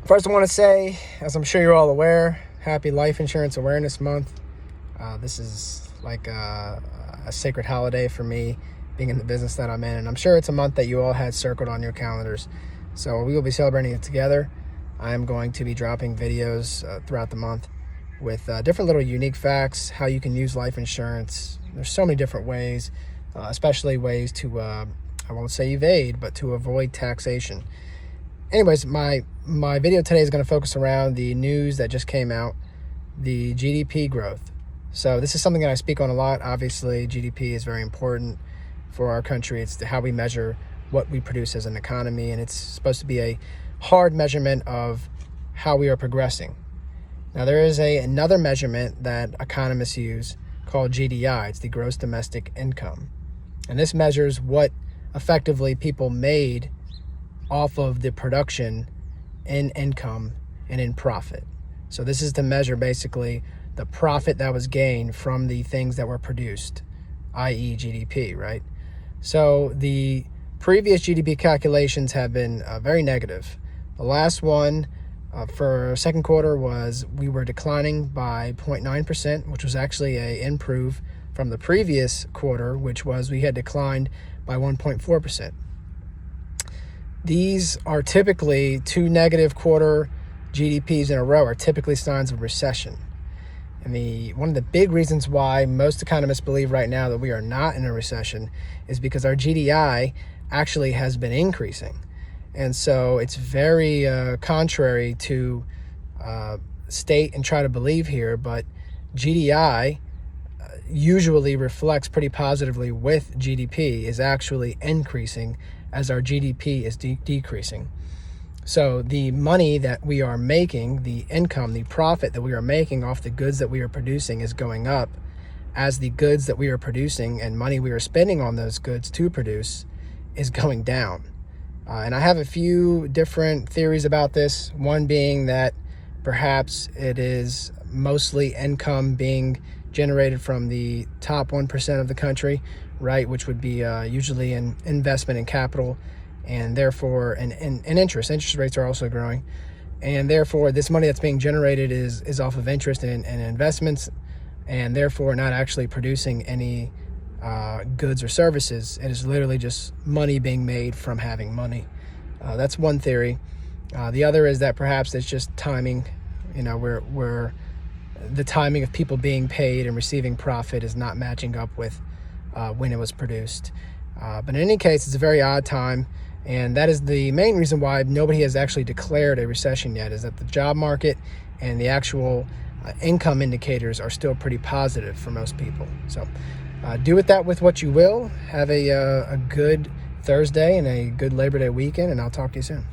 First, I want to say, as I'm sure you're all aware, happy Life Insurance Awareness Month. This is like a sacred holiday for me, being in the business that I'm in, and I'm sure it's a month that you all had circled on your calendars. So we will be celebrating it together. I am going to be dropping videos throughout the month with different little unique facts, how you can use life insurance. There's so many different ways, especially ways to, I won't say evade, but to avoid taxation. Anyways, my video today is going to focus around the news that just came out, the GDP growth. So this is something that I speak on a lot. Obviously, GDP is very important for our country. It's how we measure what we produce as an economy, and it's supposed to be a hard measurement of how we are progressing. Now, there is another measurement that economists use called GDI. It's the gross domestic income. And this measures what effectively people made off of the production in income and in profit. So this is to measure basically the profit that was gained from the things that were produced, i.e. GDP, right? So the previous GDP calculations have been very negative. The last one for second quarter was we were declining by 0.9%, which was actually an improve from the previous quarter, which was we had declined by 1.4%. These are typically two negative quarter GDPs in a row are typically signs of recession. And one of the big reasons why most economists believe right now that we are not in a recession is because our GDI actually has been increasing. And so it's very contrary to state and try to believe here, but GDI usually reflects pretty positively with GDP is actually increasing as our GDP is decreasing. So the money that we are making, the income, the profit that we are making off the goods that we are producing is going up as the goods that we are producing and money we are spending on those goods to produce is going down. And I have a few different theories about this. One being that perhaps it is mostly income being generated from the top 1% of the country, right, which would be usually an investment in capital, and therefore and interest rates are also growing, and therefore this money that's being generated is off of interest and investments, and therefore not actually producing any goods or services. It is literally just money being made from having money. That's one theory. The other is that perhaps it's just timing, where the timing of people being paid and receiving profit is not matching up with when it was produced. But in any case, it's a very odd time, and that is the main reason why nobody has actually declared a recession yet, is that the job market and the actual income indicators are still pretty positive for most people. So do with that with what you will. Have a good Thursday and a good Labor Day weekend, and I'll talk to you soon.